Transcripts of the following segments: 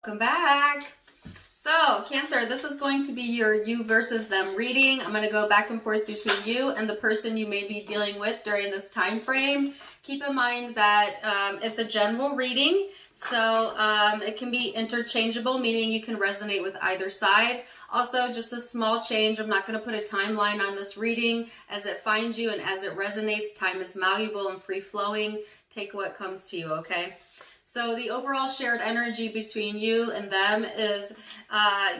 Welcome back. So, Cancer, this is going to be your you versus them reading. I'm going to go back and forth between you and the person you may be dealing with during this time frame. Keep in mind that it's a general reading, so it can be interchangeable, meaning you can resonate with either side. Also, just a small change. I'm not going to put a timeline on this reading. As it finds you and as it resonates, time is malleable and free-flowing. Take what comes to you, okay? So the overall shared energy between you and them is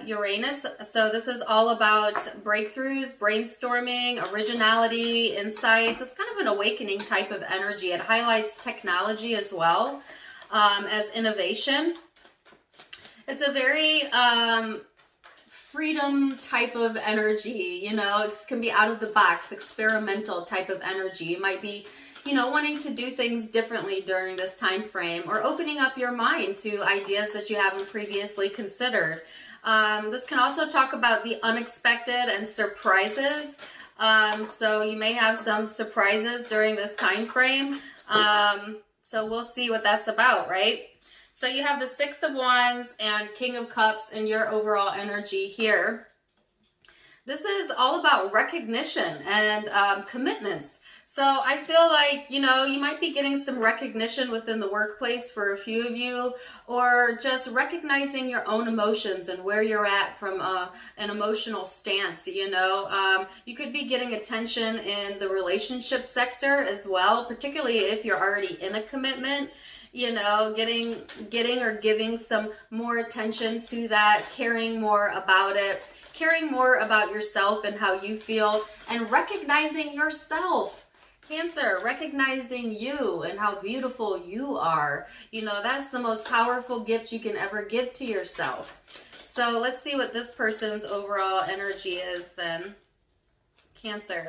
Uranus. So this is all about breakthroughs, brainstorming, originality, insights. It's kind of an awakening type of energy. It highlights technology as well as innovation. It's a very freedom type of energy, you know. It can be out of the box, experimental type of energy. You might be, you know, wanting to do things differently during this time frame, or opening up your mind to ideas that you haven't previously considered. This can also talk about the unexpected and surprises. So you may have some surprises during this time frame. So we'll see what that's about, right? So you have the Six of Wands and King of Cups in your overall energy here. This is all about recognition and commitments. So I feel like, you know, you might be getting some recognition within the workplace for a few of you, or just recognizing your own emotions and where you're at from an emotional stance, you know. You could be getting attention in the relationship sector as well, particularly if you're already in a commitment. You know, getting or giving some more attention to that, caring more about it, caring more about yourself and how you feel, and recognizing yourself. Cancer, recognizing you and how beautiful you are. You know, that's the most powerful gift you can ever give to yourself. So let's see what this person's overall energy is then. Cancer.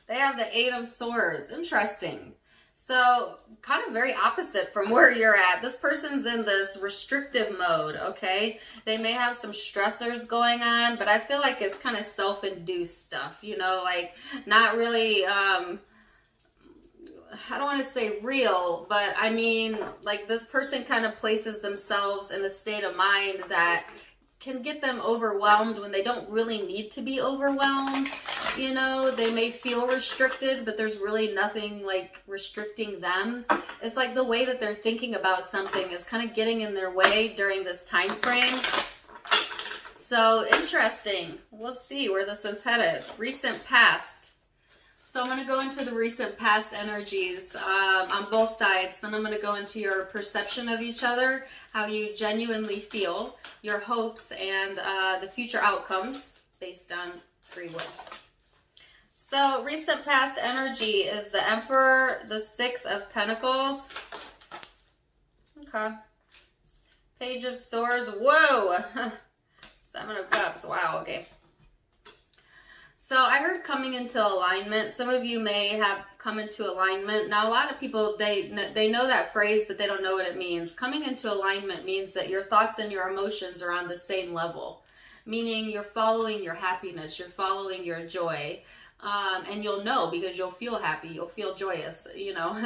They have the Eight of Swords. Interesting. So kind of very opposite from where you're at. This person's in this restrictive mode, okay? They may have some stressors going on, but I feel like it's kind of self-induced stuff, you know, like not really, I don't want to say real, but I mean, like this person kind of places themselves in a state of mind that can get them overwhelmed when they don't really need to be overwhelmed. You know, they may feel restricted, but there's really nothing like restricting them. It's like the way that they're thinking about something is kind of getting in their way during this time frame. So interesting. We'll see where this is headed. Recent past. So I'm going to go into the recent past energies on both sides. Then I'm going to go into your perception of each other, how you genuinely feel, your hopes, and the future outcomes based on free will. So recent past energy is the Emperor, the Six of Pentacles. Okay. Page of Swords. Whoa. Seven of Cups. Wow. Okay. So I heard coming into alignment. Some of you may have come into alignment. Now, a lot of people, they know that phrase, but they don't know what it means. Coming into alignment means that your thoughts and your emotions are on the same level, meaning you're following your happiness, you're following your joy. And you'll know because you'll feel happy, you'll feel joyous, you know.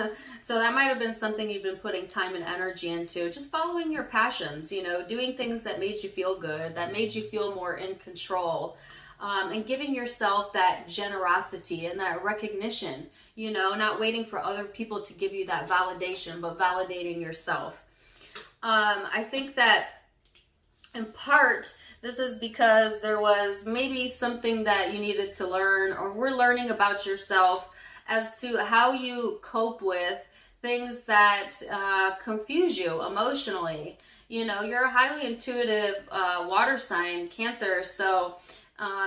So that might have been something you've been putting time and energy into, just following your passions, you know, doing things that made you feel good, that made you feel more in control. And giving yourself that generosity and that recognition, you know, not waiting for other people to give you that validation, but validating yourself. I think that in part, this is because there was maybe something that you needed to learn, or we're learning about yourself as to how you cope with things that confuse you emotionally. You know, you're a highly intuitive water sign, Cancer, so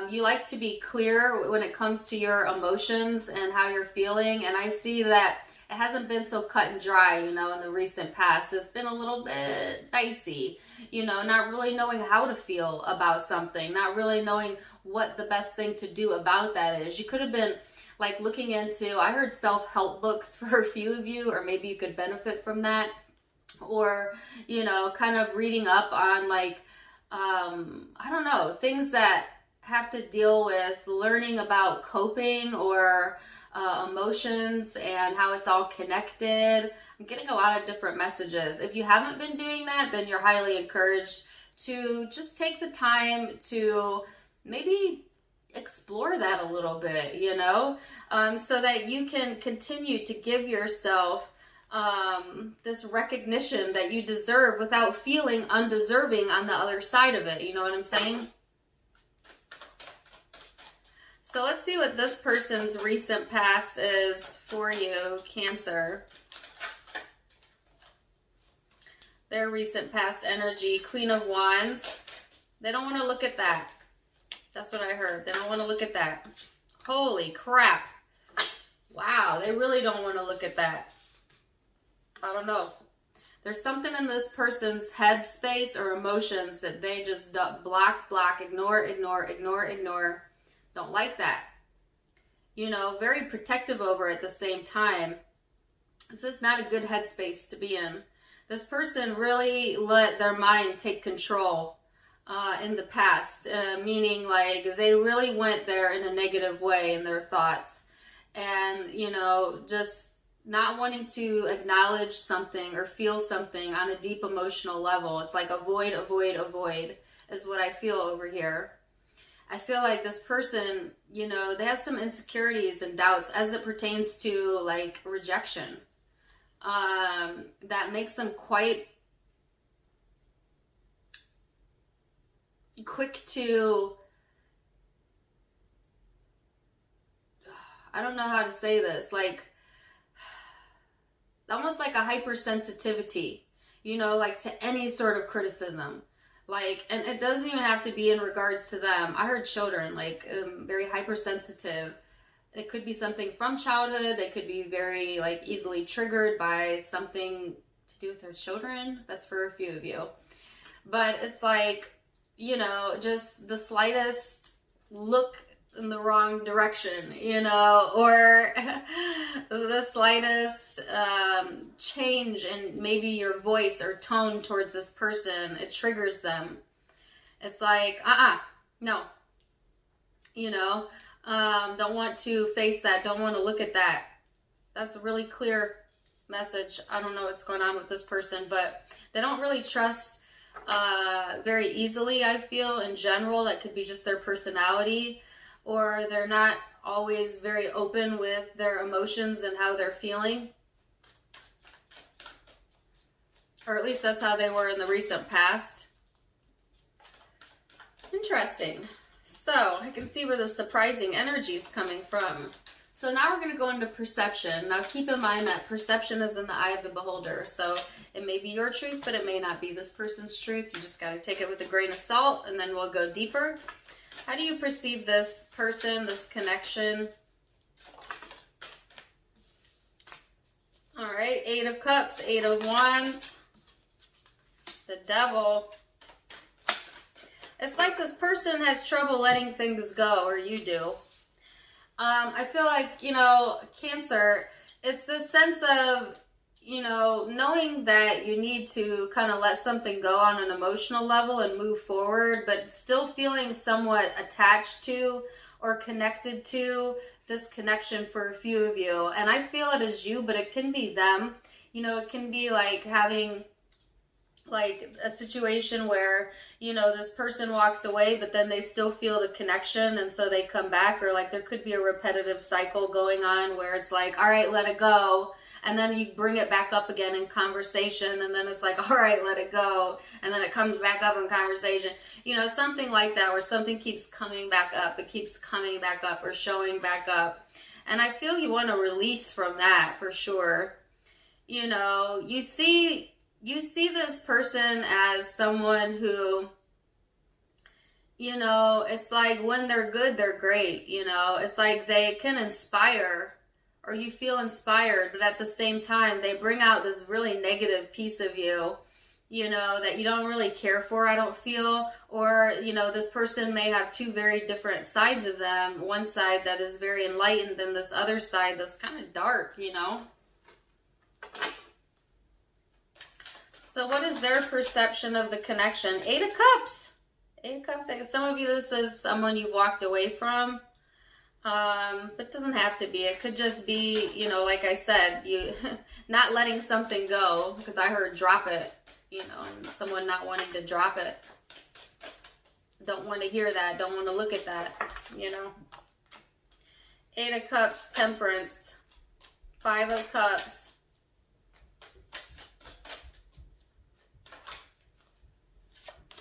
you like to be clear when it comes to your emotions and how you're feeling. And I see that it hasn't been so cut and dry, you know, in the recent past. It's been a little bit dicey, you know, not really knowing how to feel about something, not really knowing what the best thing to do about that is. You could have been like looking into, I heard self-help books for a few of you, or maybe you could benefit from that. Or, you know, kind of reading up on like, I don't know, things that have to deal with learning about coping, or emotions and how it's all connected. I'm getting a lot of different messages. If you haven't been doing that, then you're highly encouraged to just take the time to maybe explore that a little bit, you know, so that you can continue to give yourself this recognition that you deserve without feeling undeserving on the other side of it. You know what I'm saying? So let's see what this person's recent past is for you, Cancer. Their recent past energy, Queen of Wands. They don't want to look at that. That's what I heard. They don't want to look at that. Holy crap. Wow, they really don't want to look at that. I don't know. There's something in this person's headspace or emotions that they just block, ignore. Don't like that. You know, very protective over at the same time. This is not a good headspace to be in. This person really let their mind take control in the past, meaning like they really went there in a negative way in their thoughts, and you know, just not wanting to acknowledge something or feel something on a deep emotional level. It's like avoid is what I feel over here. I feel like this person, you know, they have some insecurities and doubts as it pertains to like rejection, that makes them quite quick to, I don't know how to say this, like almost like a hypersensitivity, you know, like to any sort of criticism. Like, and it doesn't even have to be in regards to them. I heard children, like very hypersensitive. It could be something from childhood. They could be very like easily triggered by something to do with their children. That's for a few of you. But it's like, you know, just the slightest look in the wrong direction, you know, or the slightest change in maybe your voice or tone towards this person, it triggers them. It's like, no, you know, don't want to face that, don't want to look at that. That's a really clear message. I don't know what's going on with this person, but they don't really trust very easily, I feel, in general. That could be just their personality, or they're not always very open with their emotions and how they're feeling, or at least that's how they were in the recent past. Interesting. So I can see where the surprising energy is coming from. So now we're going to go into perception. Now keep in mind that perception is in the eye of the beholder. So it may be your truth, but it may not be this person's truth. You just got to take it with a grain of salt, and then we'll go deeper. How do you perceive this person, this connection? All right, 8 of Cups, 8 of Wands, the Devil. It's like this person has trouble letting things go, or you do. I feel like, you know, Cancer, it's this sense of, you know, knowing that you need to kind of let something go on an emotional level and move forward, but still feeling somewhat attached to or connected to this connection for a few of you. And I feel it as you, but it can be them. You know, it can be like having like a situation where, you know, this person walks away, but then they still feel the connection, and so they come back. Or like there could be a repetitive cycle going on where it's like, all right, let it go, and then you bring it back up again in conversation, and then it's like, all right, let it go, and then it comes back up in conversation. You know, something like that, where something keeps coming back up, it keeps coming back up or showing back up. And I feel you want to release from that for sure. You know, you see this person as someone who, you know, it's like when they're good, they're great. You know, it's like they can inspire, or you feel inspired, but at the same time, they bring out this really negative piece of you, you know, that you don't really care for, I don't feel. Or, you know, this person may have two very different sides of them. One side that is very enlightened, and this other side that's kind of dark, you know. So what is their perception of the connection? 8 of Cups. 8 of Cups. Some of you, this is someone you walked away from. It doesn't have to be. It could just be, you know, like I said, you not letting something go, because I heard drop it, you know, and someone not wanting to drop it. Don't want to hear that. Don't want to look at that, you know. 8 of Cups, Temperance. 5 of Cups.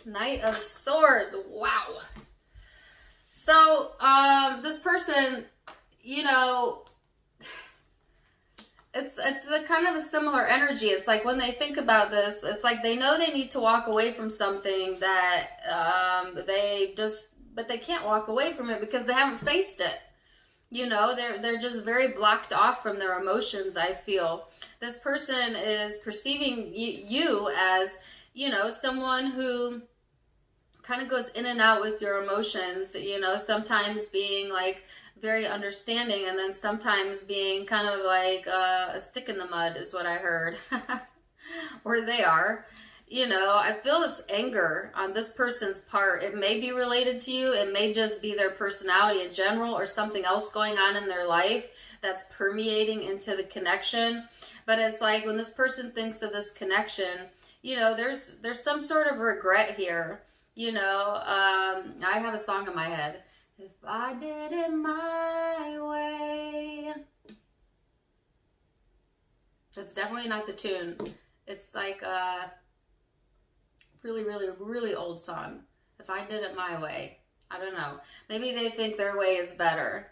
Knight of Swords. Wow. So, this person, you know, it's a kind of a similar energy. It's like when they think about this, it's like they know they need to walk away from something that but they can't walk away from it because they haven't faced it. You know, they're just very blocked off from their emotions, I feel. This person is perceiving you as, you know, someone who kind of goes in and out with your emotions, you know, sometimes being like very understanding and then sometimes being kind of like a stick in the mud is what I heard. Or they are. You know, I feel this anger on this person's part. It may be related to you. It may just be their personality in general or something else going on in their life that's permeating into the connection. But it's like when this person thinks of this connection, you know, there's some sort of regret here. You know, I have a song in my head. If I did it my way. That's definitely not the tune. It's like a really, really, really old song. If I did it my way. I don't know. Maybe they think their way is better.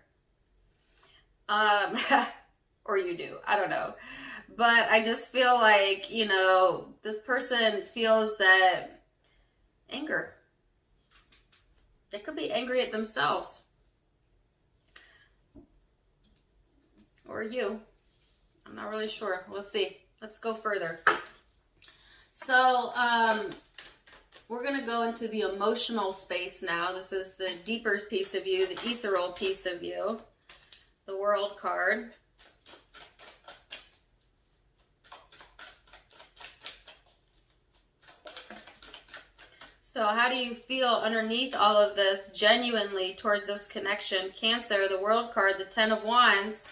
Or you do. I don't know. But I just feel like, you know, this person feels that anger. They could be angry at themselves. Or you. I'm not really sure. We'll see. Let's go further. So, we're going to go into the emotional space now. This is the deeper piece of you, the ethereal piece of you. The World card. So how do you feel underneath all of this genuinely towards this connection? Cancer, the World card, the 10 of Wands.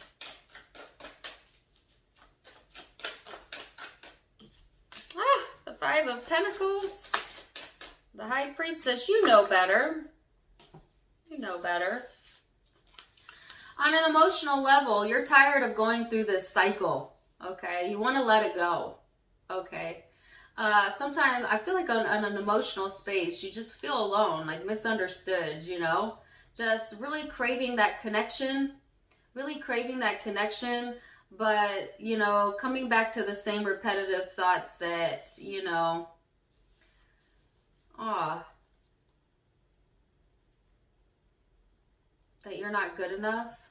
The 5 of Pentacles. The High Priestess. You know better. You know better. On an emotional level, you're tired of going through this cycle. Okay? You want to let it go. Okay? Sometimes I feel like on an emotional space, you just feel alone, like misunderstood, you know, just really craving that connection, but, you know, coming back to the same repetitive thoughts that, you know, that you're not good enough,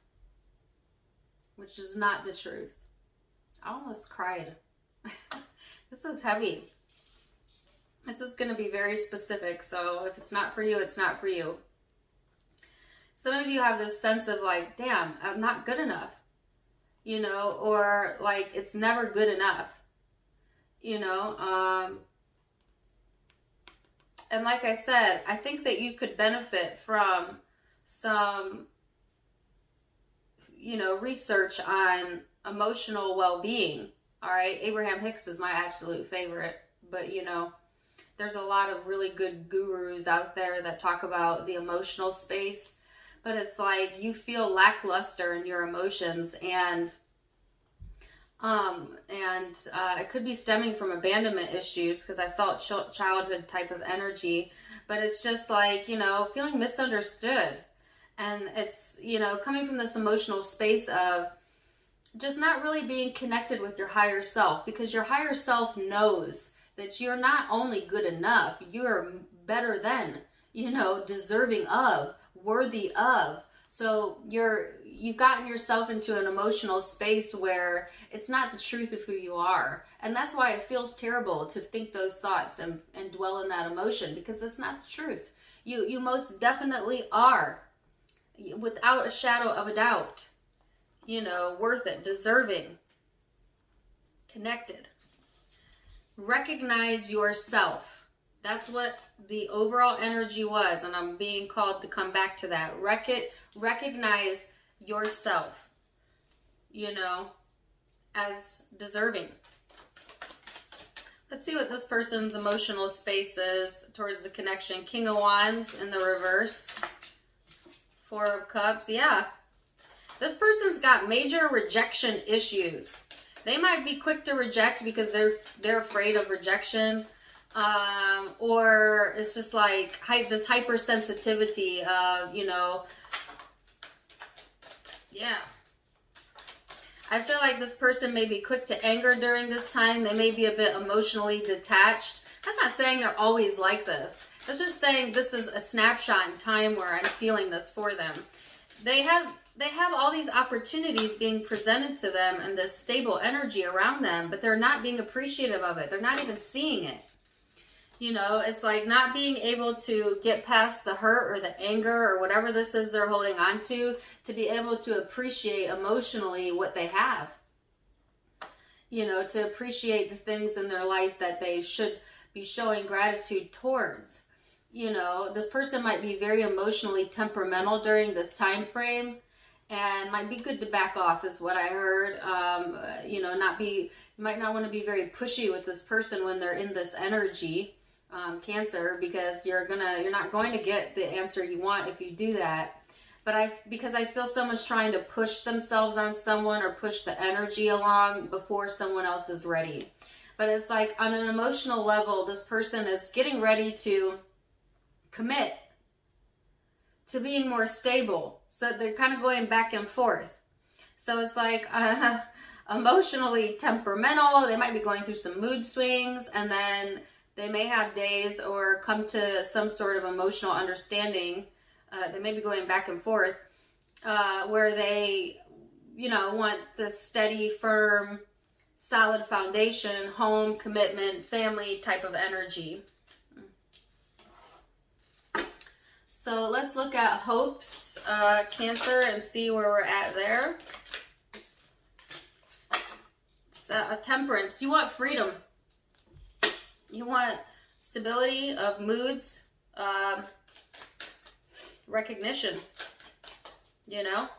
which is not the truth. I almost cried. This is heavy. This is going to be very specific, so if it's not for you, it's not for you. Some of you have this sense of like, damn, I'm not good enough, you know, or like it's never good enough, you know. And like I said, I think that you could benefit from some, you know, research on emotional well-being. All right, Abraham Hicks is my absolute favorite, but you know, there's a lot of really good gurus out there that talk about the emotional space, but it's like you feel lackluster in your emotions, and it could be stemming from abandonment issues, because I felt childhood type of energy, but it's just like, you know, feeling misunderstood, and it's, you know, coming from this emotional space of just not really being connected with your higher self, because your higher self knows that you're not only good enough, you're better than, you know, deserving of, worthy of. So you've gotten yourself into an emotional space where it's not the truth of who you are. And that's why it feels terrible to think those thoughts and dwell in that emotion, because it's not the truth. You most definitely are, without a shadow of a doubt, you know, worth it, deserving, connected. Recognize yourself. That's what the overall energy was, and I'm being called to come back to that. Recognize yourself, you know, as deserving. Let's see what this person's emotional space is towards the connection. King of Wands in the reverse. Four of Cups. Yeah. This person's got major rejection issues. They might be quick to reject because they're afraid of rejection. Or it's just like this hypersensitivity of, you know, yeah. I feel like this person may be quick to anger during this time. They may be a bit emotionally detached. That's not saying they're always like this. That's just saying this is a snapshot in time where I'm feeling this for them. They have all these opportunities being presented to them and this stable energy around them, but they're not being appreciative of it. They're not even seeing it. You know, it's like not being able to get past the hurt or the anger or whatever this is they're holding on to be able to appreciate emotionally what they have. You know, to appreciate the things in their life that they should be showing gratitude towards. You know, this person might be very emotionally temperamental during this time frame and might be good to back off is what I heard. You know, you might not want to be very pushy with this person when they're in this energy. Cancer, because you're not going to get the answer you want if you do that. But because I feel someone's trying to push themselves on someone or push the energy along before someone else is ready. But it's like on an emotional level, this person is getting ready to commit to being more stable. So they're kind of going back and forth. So it's like emotionally temperamental. They might be going through some mood swings, and then they may have days or come to some sort of emotional understanding. They may be going back and forth where they, you know, want the steady, firm, solid foundation, home, commitment, family type of energy. So let's look at hopes, Cancer, and see where we're at there. So, Temperance. You want freedom. You want stability of moods, recognition, you know.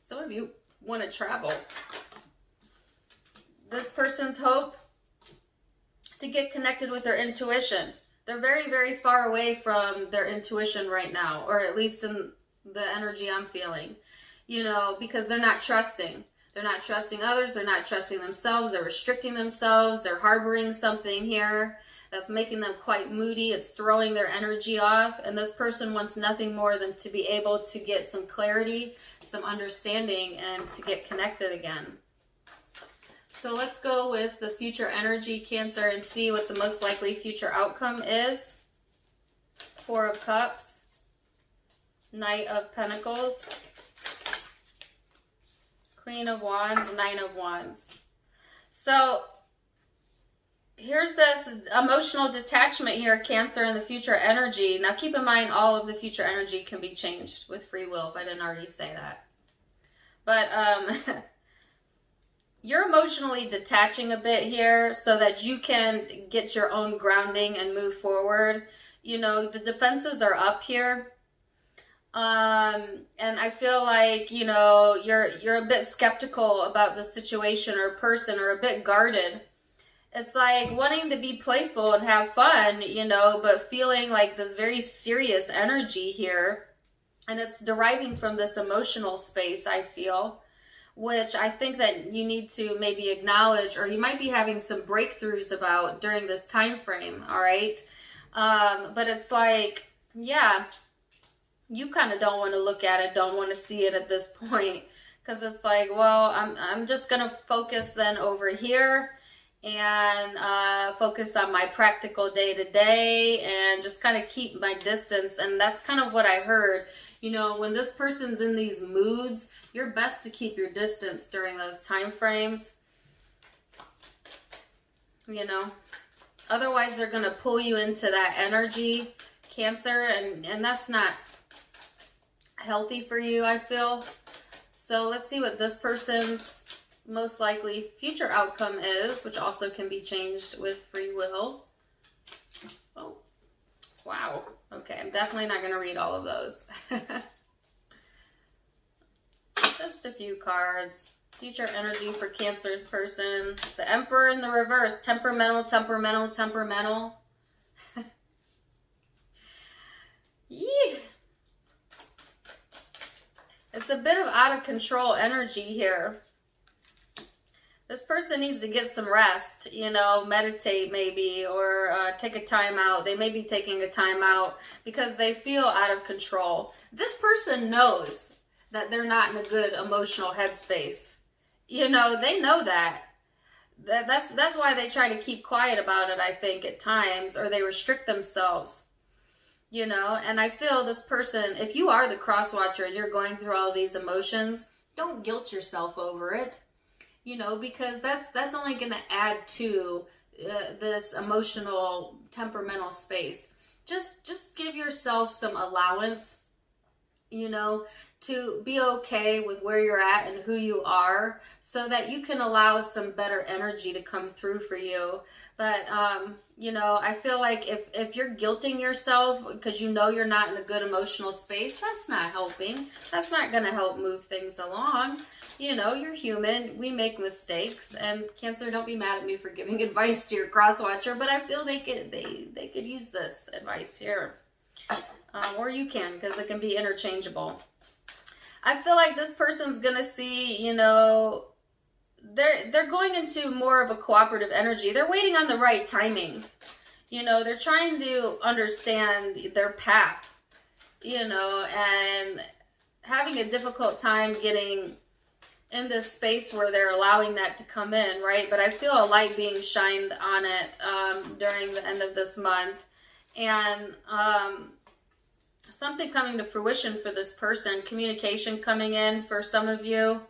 Some of you want to travel. This person's hope to get connected with their intuition. They're very, very far away from their intuition right now, or at least in the energy I'm feeling, you know, because they're not trusting. They're not trusting others. They're not trusting themselves. They're restricting themselves. They're harboring something here that's making them quite moody. It's throwing their energy off. And this person wants nothing more than to be able to get some clarity, some understanding, and to get connected again. So let's go with the future energy, Cancer, and see what the most likely future outcome is. Four of Cups, Knight of Pentacles, Queen of Wands, Nine of Wands. So here's this emotional detachment here, Cancer, in the future energy. Now keep in mind, all of the future energy can be changed with free will, if I didn't already say that. But you're emotionally detaching a bit here so that you can get your own grounding and move forward. You know, the defenses are up here. And I feel like, you know, you're a bit skeptical about the situation or person, or a bit guarded. It's like wanting to be playful and have fun, you know, but feeling like this very serious energy here. And it's deriving from this emotional space, I feel, which I think that you need to maybe acknowledge, or you might be having some breakthroughs about during this time frame, all right? But it's like, yeah, you kind of don't want to look at it, don't want to see it at this point, because it's like, well, I'm just going to focus then over here and focus on my practical day-to-day and just kind of keep my distance. And that's kind of what I heard. You know, when this person's in these moods, you're best to keep your distance during those time frames. You know, otherwise they're going to pull you into that energy, Cancer, and that's not healthy for you, I feel. So let's see what this person's most likely future outcome is, which also can be changed with free will. Oh, Wow. Okay, I'm definitely not going to read all of those. Just a few cards. Future energy for Cancer's person. The Emperor in the reverse. Temperamental, temperamental, temperamental. Yee. It's a bit of out of control energy here. This person needs to get some rest, you know, meditate maybe, or take a time out. They may be taking a time out because they feel out of control. This person knows that they're not in a good emotional headspace. You know, they know that. That's why they try to keep quiet about it, I think, at times, or they restrict themselves. You know, and I feel this person, if you are the cross watcher and you're going through all these emotions, don't guilt yourself over it. You know, because that's only going to add to this emotional, temperamental space. Just give yourself some allowance, you know, to be okay with where you're at and who you are, so that you can allow some better energy to come through for you. But, you know, I feel like if you're guilting yourself because you know you're not in a good emotional space, that's not helping. That's not going to help move things along. You know, you're human. We make mistakes. And Cancer, don't be mad at me for giving advice to your cross watcher, but I feel they could use this advice here. Or you can, because it can be interchangeable. I feel like this person's going to see, you know, they're going into more of a cooperative energy. They're waiting on the right timing. You know, they're trying to understand their path, you know, and having a difficult time getting in this space where they're allowing that to come in, right? But I feel a light being shined on it during the end of this month. And something coming to fruition for this person, communication coming in for some of you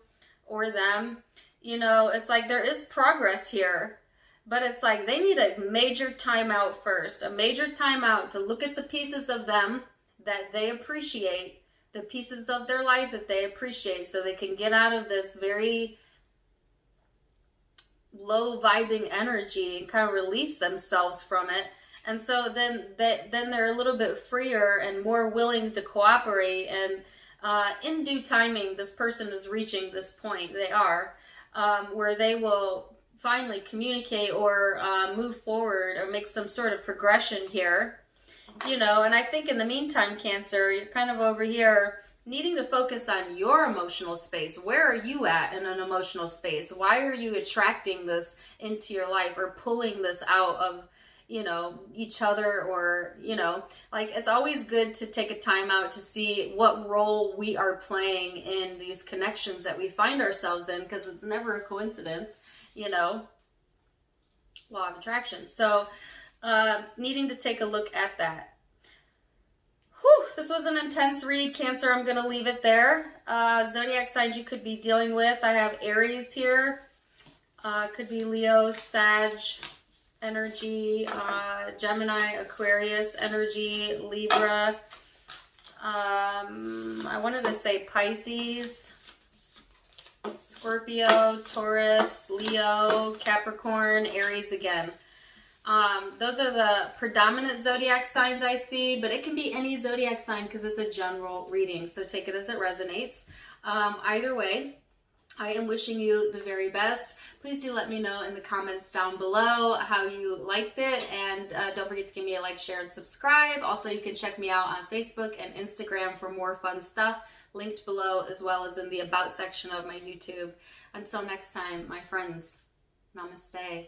or them. You know, it's like there is progress here, but it's like they need a major timeout first, a major timeout to look at the pieces of them that they appreciate, the pieces of their life that they appreciate, so they can get out of this very low vibing energy and kind of release themselves from it. And so then they're a little bit freer and more willing to cooperate. And in due timing, this person is reaching this point. They are. Where they will finally communicate or move forward or make some sort of progression here. You know, and I think in the meantime, Cancer, you're kind of over here needing to focus on your emotional space. Where are you at in an emotional space? Why are you attracting this into your life or pulling this out of, you know, each other? Or, you know, like, it's always good to take a time out to see what role we are playing in these connections that we find ourselves in, because it's never a coincidence, you know, law of attraction. So needing to take a look at that. Whew, this was an intense read, Cancer. I'm going to leave it there. Zodiac signs you could be dealing with. I have Aries here. Could be Leo, Sag energy, Gemini, Aquarius energy, Libra. I wanted to say Pisces, Scorpio, Taurus, Leo, Capricorn, Aries again. Those are the predominant zodiac signs I see, but it can be any zodiac sign because it's a general reading. So take it as it resonates. Either way, I am wishing you the very best. Please do let me know in the comments down below how you liked it. And don't forget to give me a like, share, and subscribe. Also, you can check me out on Facebook and Instagram for more fun stuff, linked below, as well as in the About section of my YouTube. Until next time, my friends, namaste.